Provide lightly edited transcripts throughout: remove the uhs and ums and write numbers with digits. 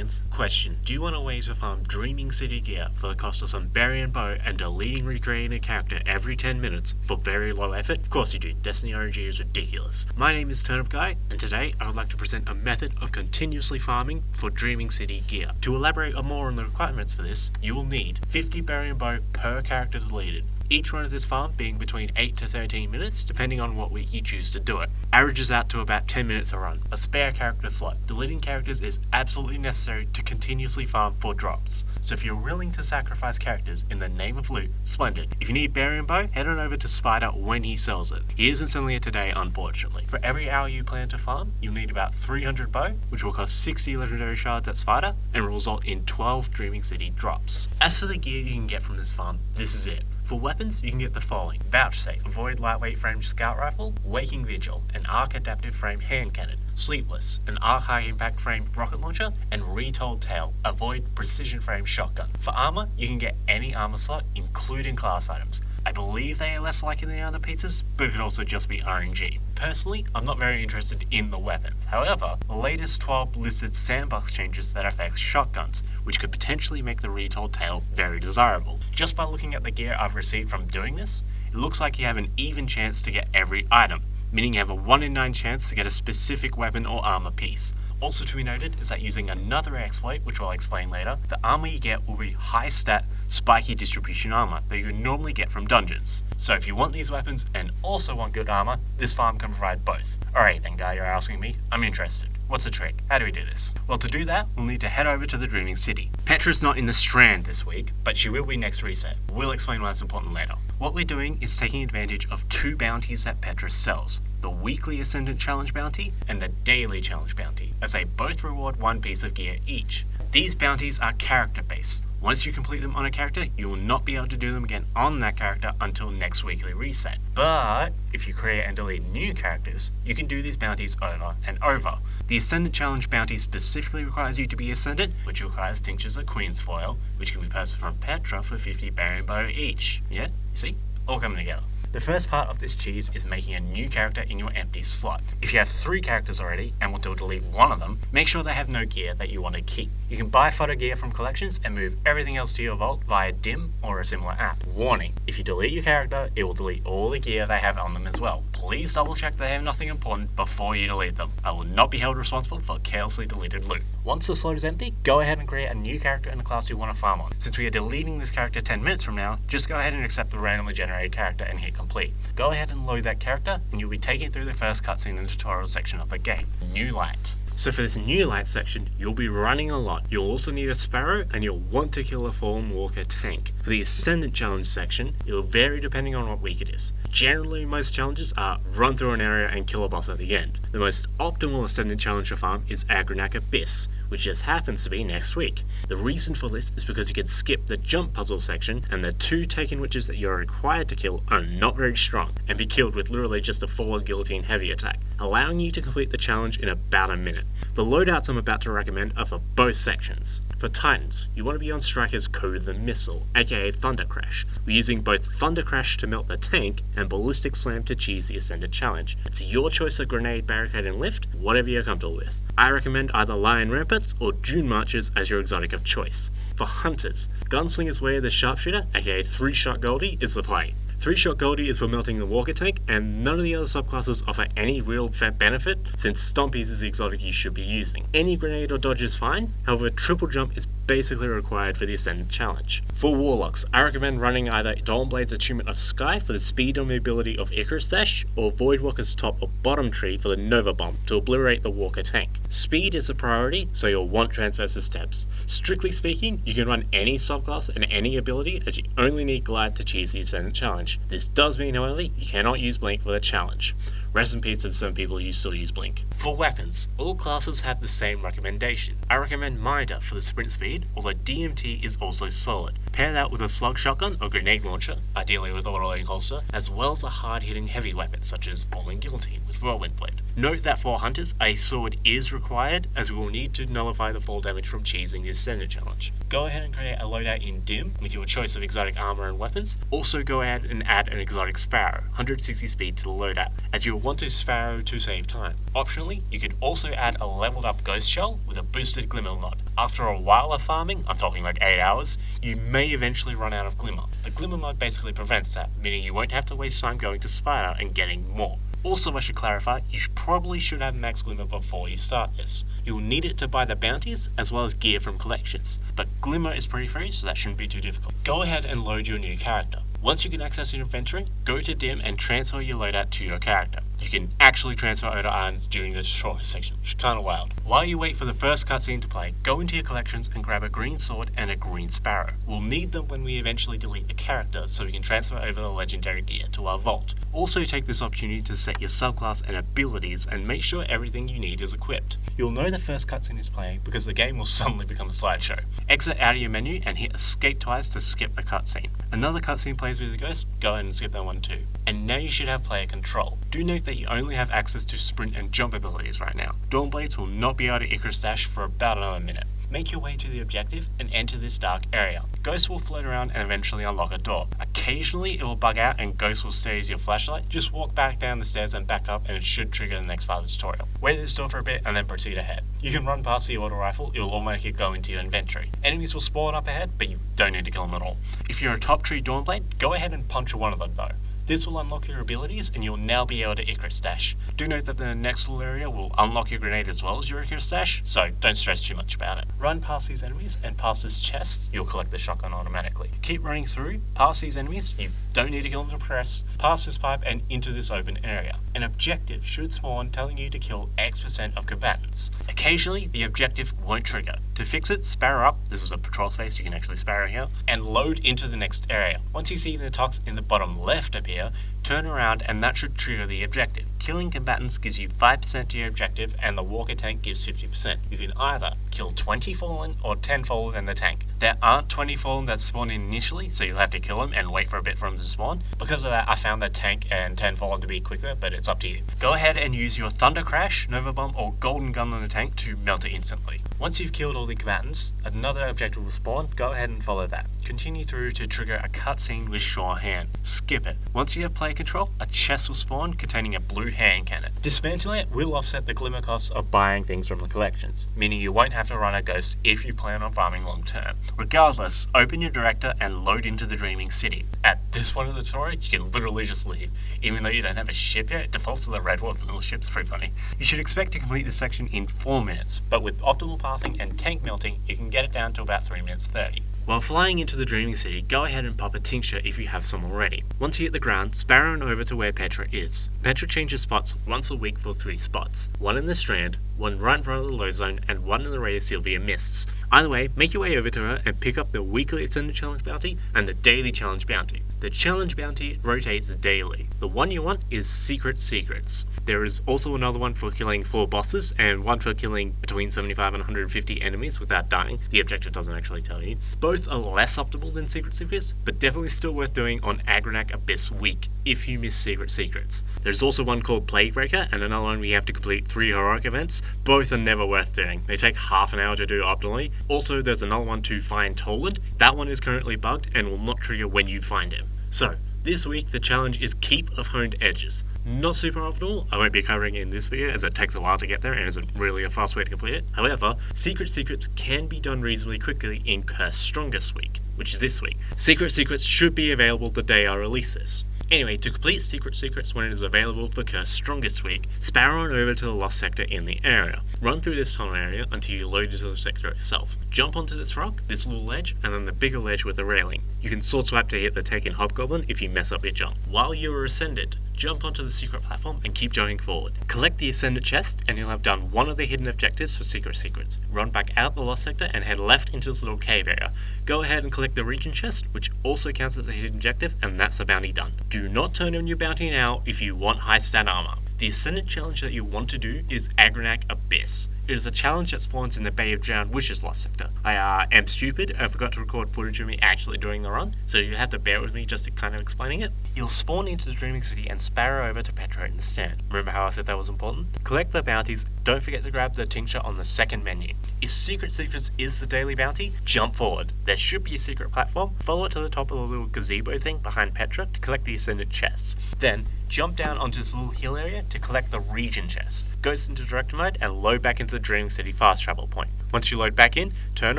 shenanigans. Question: do you want a way to farm Dreaming City gear for the cost of some berry and bow and deleting recreating a character every 10 minutes for very low effort? Of course you do. Destiny RNG is ridiculous. My name is Turnip Guy, and today I would like to present a method of continuously farming for Dreaming City gear. To elaborate more on the requirements for this, you will need 50 berry and bow per character deleted. Each run of this farm being between 8 to 13 minutes, depending on what week you choose to do it. Averages out to about 10 minutes a run. A spare character slot. Deleting characters is absolutely necessary to continuously farm for drops. So if you're willing to sacrifice characters in the name of loot, splendid. If you need berry and bow, head on over to Spider when he sells it. He isn't selling it today, unfortunately. For every hour you plan to farm, you'll need about 300 bow, which will cost 60 legendary shards at Spider, and will result in 12 Dreaming City drops. As for the gear you can get from this farm, this is it. For weapons, you can get the following: Vouchsafe, Void Lightweight Frame Scout Rifle, Waking Vigil, an Arc Adaptive Frame Hand Cannon, Sleepless, an Arc High Impact Frame Rocket Launcher, and Retold Tail, a Void Precision Frame Shotgun. For armour, you can get any armour slot, including class items. I believe they are less likely than other pizzas, but it could also just be RNG. Personally, I'm not very interested in the weapons. However, the latest 12 listed sandbox changes that affect shotguns, which could potentially make the Retold Tail very desirable. Just by looking at the gear I've received from doing this, it looks like you have an even chance to get every item, meaning you have a 1 in 9 chance to get a specific weapon or armor piece. Also to be noted is that using another exploit, which I'll explain later, the armor you get will be high stat, spiky distribution armor that you would normally get from dungeons. So if you want these weapons and also want good armor, this farm can provide both. Alright then guy, you're asking me, I'm interested. What's the trick? How do we do this? Well, to do that, we'll need to head over to the Dreaming City. Petra's not in the Strand this week, but she will be next reset. We'll explain why it's important later. What we're doing is taking advantage of 2 bounties that Petra sells: the weekly Ascendant challenge bounty and the daily challenge bounty, as they both reward 1 piece of gear each. These bounties are character based. Once you complete them on a character, you will not be able to do them again on that character until next weekly reset. But if you create and delete new characters, you can do these bounties over and over. The Ascendant challenge bounty specifically requires you to be Ascendant, which requires tinctures of Queen's Foil, which can be purchased from Petra for 50 berry and bow each. Yeah? You see? All coming together. The first part of this cheese is making a new character in your empty slot. If you have 3 characters already and want to delete one of them, make sure they have no gear that you want to keep. You can buy fodder gear from collections and move everything else to your vault via DIM or a similar app. Warning: if you delete your character, it will delete all the gear they have on them as well. Please double check they have nothing important before you delete them. I will not be held responsible for carelessly deleted loot. Once the slot is empty, go ahead and create a new character in the class you want to farm on. Since we are deleting this character 10 minutes from now, just go ahead and accept the randomly generated character and hit complete. Go ahead and load that character and you'll be taken through the first cutscene in the tutorial section of the game. New Light. So for this new light section, you'll be running a lot. You'll also need a sparrow and you'll want to kill a fallen walker tank. For the Ascendant challenge section, it'll vary depending on what week it is. Generally, most challenges are run through an area and kill a boss at the end. The most optimal Ascendant challenge to farm is Agronach Abyss, which just happens to be next week. The reason for this is because you can skip the jump puzzle section, and the 2 taken witches that you're required to kill are not very strong, and be killed with literally just a fallen guillotine heavy attack, allowing you to complete the challenge in about a minute. The loadouts I'm about to recommend are for both sections. For Titans, you want to be on Striker's Code the Missile, aka Thunder Crash. We're using both Thunder Crash to melt the tank and Ballistic Slam to cheese the Ascendant challenge. It's your choice of grenade, barricade and lift, whatever you're comfortable with. I recommend either Lion Ramparts or Dune Marches as your exotic of choice. For Hunters, Gunslinger's Way of the Sharpshooter, aka 3-Shot Goldie, is the play. 3-Shot Goldie is for melting the walker tank, and none of the other subclasses offer any real benefit, since Stompies is the exotic you should be using. Any grenade or dodge is fine, however triple jump is basically required for the Ascendant challenge. For Warlocks, I recommend running either Dawnblade's Attunement of Sky for the speed and mobility of Icarus Dash, or Voidwalker's Top or Bottom Tree for the Nova Bomb to obliterate the walker tank. Speed is a priority, so you'll want transversus steps. Strictly speaking, you can run any subclass and any ability, as you only need Glide to cheese the Ascendant challenge. This does mean, however, you cannot use Blink for the challenge. Rest in peace to some people who still use Blink. For weapons, all classes have the same recommendation. I recommend Minder for the sprint speed, although DMT is also solid. Pair that with a slug shotgun or grenade launcher, ideally with auto-loading holster, as well as a hard-hitting heavy weapon such as Falling Guillotine with Whirlwind Blade. Note that for hunters, a sword is required, as we will need to nullify the fall damage from cheesing the Ascendant challenge. Go ahead and create a loadout in Dim with your choice of exotic armour and weapons. Also go ahead and add an exotic sparrow, 160 speed to the loadout, as you'll want a sparrow to save time. Optionally, you could also add a leveled up ghost shell with a boosted Glimmer Mod. After a while of farming, I'm talking like 8 hours, you may eventually run out of Glimmer. The Glimmer Mod basically prevents that, meaning you won't have to waste time going to Spider and getting more. Also, I should clarify, you probably should have max Glimmer before you start this. You will need it to buy the bounties, as well as gear from collections, but Glimmer is pretty free, so that shouldn't be too difficult. Go ahead and load your new character. Once you can access your inventory, go to Dim and transfer your loadout to your character. You can actually transfer over items during the tutorial section, which is kinda wild. While you wait for the first cutscene to play, go into your collections and grab a green sword and a green sparrow. We'll need them when we eventually delete the character, so we can transfer over the legendary gear to our vault. Also take this opportunity to set your subclass and abilities and make sure everything you need is equipped. You'll know the first cutscene is playing because the game will suddenly become a slideshow. Exit out of your menu and hit escape twice to skip a cutscene. Another cutscene plays with the ghost, go ahead and skip that one too. And now you should have player control. Do note that you only have access to sprint and jump abilities right now. Dawnblades will not be able to Icarus dash for about another minute. Make your way to the objective and enter this dark area. Ghosts will float around and eventually unlock a door. Occasionally it will bug out and Ghost will stay as your flashlight. Just walk back down the stairs and back up and it should trigger the next part of the tutorial. Wait at this door for a bit and then proceed ahead. You can run past the auto rifle, it will automatically go into your inventory. Enemies will spawn up ahead, but you don't need to kill them at all. If you're a top tree Dawnblade, go ahead and punch one of them though. This will unlock your abilities and you'll now be able to Icarus dash. Do note that the next little area will unlock your grenade as well as your Icarus dash, so don't stress too much about it. Run past these enemies and past this chest, you'll collect the shotgun automatically. Keep running through, past these enemies, you don't need to kill them to progress, past this pipe and into this open area. An objective should spawn telling you to kill X% of combatants. Occasionally, the objective won't trigger. To fix it, sparrow up, this is a patrol space, you can actually sparrow here, and load into the next area. Once you see the tox in the bottom left appear, turn around and that should trigger the objective. Killing combatants gives you 5% to your objective and the walker tank gives 50%. You can either kill 20 fallen or 10 fallen in the tank. There aren't 20 fallen that spawn in initially, so you'll have to kill them and wait for a bit for them to spawn. Because of that, I found the tank and 10 fallen to be quicker, but it's up to you. Go ahead and use your Thunder Crash, Nova Bomb, or Golden Gun on the tank to melt it instantly. Once you've killed all the combatants, another objective will spawn, go ahead and follow that. Continue through to trigger a cutscene with Sure Hand. Skip it. Once you have player control, a chest will spawn containing a blue hand cannon. Dismantling it will offset the glimmer costs of buying things from the collections, meaning you won't have to run a ghost if you plan on farming long term. Regardless, open your director and load into the Dreaming City. At this point of the tutorial, you can literally just leave. Even though you don't have a ship yet, it defaults to the Redwood vanilla ship, it's pretty funny. You should expect to complete this section in 4 minutes, but with optimal pathing and tank melting, you can get it down to about 3 minutes 30. While flying into the Dreaming City, go ahead and pop a tincture if you have some already. Once you hit the ground, sparrow on over to where Petra is. Petra changes spots once a week for 3 spots. One in the Strand, one right in front of the low zone, and one in the Rheasilvia Mists. Either way, make your way over to her and pick up the weekly Ascendant challenge bounty and the daily challenge bounty. The challenge bounty rotates daily. The one you want is Secret Secrets. There is also another one for killing 4 bosses and one for killing between 75 and 150 enemies without dying. The objective doesn't actually tell you. Both are less optimal than Secret Secrets, but definitely still worth doing on Agronach Abyss Week if you miss Secret Secrets. There's also one called Plague Breaker and another one where you have to complete 3 heroic events. Both are never worth doing. They take half an hour to do optimally. Also, there's another one to find Toland. That one is currently bugged and will not trigger when you find him. So, this week the challenge is Keep of Honed Edges. Not super optimal, I won't be covering it in this video as it takes a while to get there and isn't really a fast way to complete it. However, Secret Secrets can be done reasonably quickly in Cursed Strongest Week, which is this week. Secret Secrets should be available the day I release this. Anyway, to complete Secret Secrets when it is available for Cursed Strongest Week, sparrow on over to the Lost Sector in the area. Run through this tunnel area until you load into the sector itself. Jump onto this rock, this little ledge, and then the bigger ledge with the railing. You can sword swipe to hit the taken hobgoblin if you mess up your jump. While you are Ascendant, jump onto the secret platform and keep jumping forward. Collect the Ascendant chest and you'll have done one of the hidden objectives for Secret Secrets. Run back out the Lost Sector and head left into this little cave area. Go ahead and collect the Region chest, which also counts as a hidden objective, and that's the bounty done. Do not turn on your bounty now if you want high stat armor. The Ascendant challenge that you want to do is Agronach Abyss. It is a challenge that spawns in the Bay of Drowned Wishes Lost Sector. I am stupid and forgot to record footage of me actually doing the run, so you have to bear with me just to kind of explaining it. You'll spawn into the Dreaming City and sparrow over to Petra in the stand. Remember how I said that was important? Collect the bounties, don't forget to grab the tincture on the second menu. If Secrets is the daily bounty, jump forward. There should be a secret platform, follow it to the top of the little gazebo thing behind Petra to collect the Ascendant chests. Then, jump down onto this little hill area to collect the region chest. Ghost into director mode and load back into the Dreaming City fast travel point. Once you load back in, turn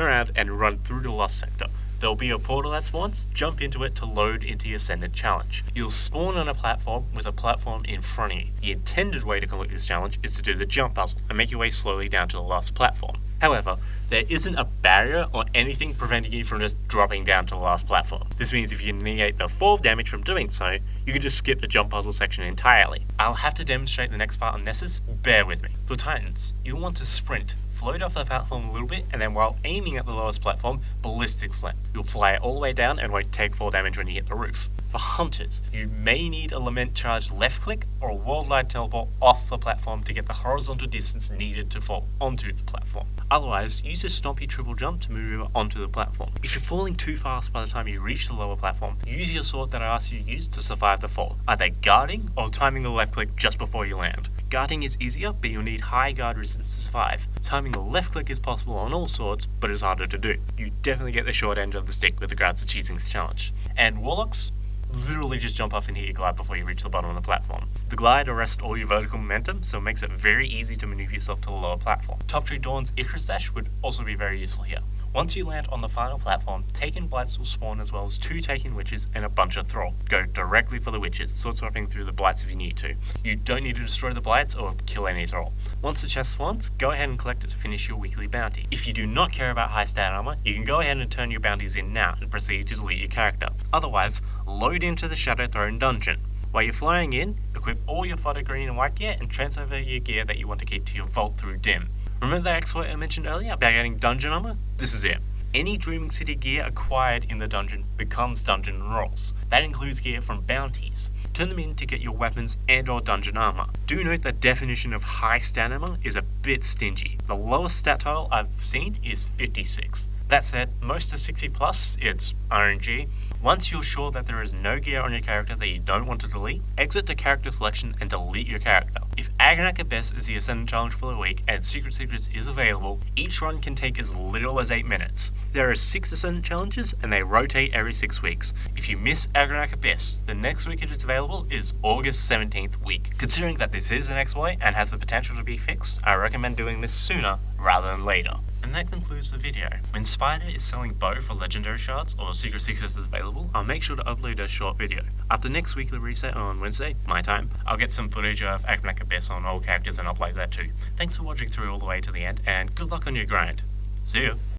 around and run through the Lost Sector. There'll be a portal that spawns, jump into it to load into the Ascendant challenge. You'll spawn on a platform with a platform in front of you. The intended way to complete this challenge is to do the jump puzzle and make your way slowly down to the last platform. However, there isn't a barrier or anything preventing you from just dropping down to the last platform. This means if you negate the fall damage from doing so, you can just skip the jump puzzle section entirely. I'll have to demonstrate the next part on Nessus, bear with me. For Titans, you'll want to sprint, float off the platform a little bit, and then while aiming at the lowest platform, ballistic slam. You'll fly all the way down and won't take fall damage when you hit the roof. For Hunters, you may need a Lament charged left click or a worldwide teleport off the platform to get the horizontal distance needed to fall onto the platform. Otherwise, use a stompy triple jump to move onto the platform. If you're falling too fast by the time you reach the lower platform, use your sword that I asked you to use to survive the fall, either guarding or timing the left click just before you land. Guarding is easier, but you'll need high guard resistance to survive. Timing the left click is possible on all swords, but it's harder to do. You definitely get the short end of the stick with regards to choosing this challenge. And Warlocks, literally just jump off and hit your glide before you reach the bottom of the platform. The glide arrests all your vertical momentum, so it makes it very easy to maneuver yourself to the lower platform. Top Tree Dawn's Icarus dash would also be very useful here. Once you land on the final platform, Taken Blights will spawn as well as 2 Taken Witches and a bunch of Thrall. Go directly for the Witches, sword swapping through the Blights if you need to. You don't need to destroy the Blights or kill any Thrall. Once the chest spawns, go ahead and collect it to finish your weekly bounty. If you do not care about high stat armour, you can go ahead and turn your bounties in now and proceed to delete your character. Otherwise, load into the Shadow Throne dungeon. While you're flying in, equip all your fodder green and white gear and transfer your gear that you want to keep to your vault through Dim. Remember that exploit I mentioned earlier about getting dungeon armor? This is it. Any Dreaming City gear acquired in the dungeon becomes dungeon rolls. That includes gear from Bounties. Turn them in to get your weapons and or dungeon armor. Do note that definition of high stat armor is a bit stingy. The lowest stat total I've seen is 56. That said, most are 60 plus, it's RNG. Once you're sure that there is no gear on your character that you don't want to delete, exit the character selection and delete your character. If Agronach Abyss is the Ascendant challenge for the week and Secrets is available, each run can take as little as 8 minutes. There are 6 Ascendant challenges and they rotate every 6 weeks. If you miss Agronach Abyss, the next week it is available is August 17th week. Considering that this is an exploit and has the potential to be fixed, I recommend doing this sooner rather than later. And that concludes the video. When Spider is selling bow for legendary shards or Secret is available, I'll make sure to upload a short video. After next weekly reset on Wednesday, my time, I'll get some footage of Agronach Abyss on all characters and upload that too. Thanks for watching through all the way to the end, and good luck on your grind. See ya!